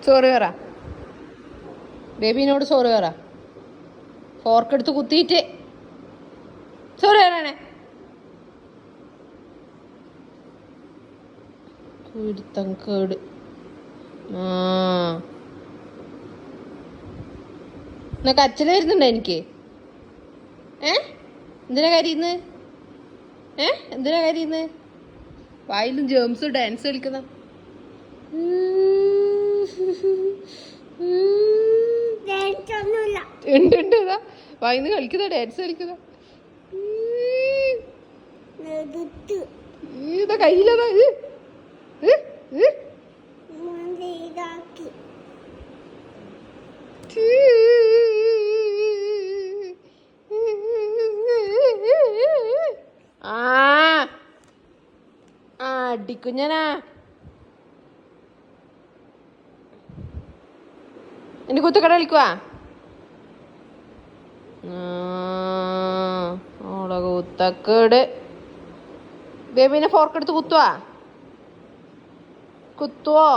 Sorry പറ, ബേബിനോട് sorry പറ. Fork എടുത്ത് കുത്തിയിട്ട് സോറി പറയണേ. കേട്. ആ എന്നാ കരച്ചിൽ വരുന്നുണ്ടോ എനിക്ക്? എന്തിനാ കരിയുന്ന്? എന്തിനാ കരിയുന്ന്? വായിലും ജേംസ് ഡാൻസ് കളിക്കുന്ന ഉണ്ട്. ഇതാ വായിന്ന് കളിക്കുന്ന ഡാൻസ് കളിക്കുന്ന ഇതാ കയ്യിലതാ. അടിക്കുഞ്ഞനാ എന്റെ കുത്തക്കട കളിക്കുവാ. ഓളെ കുത്തക്കേട്. ബേബിനെ ഫോർക്ക് എടുത്ത് കുത്തുവാ. കുത്തുവോ?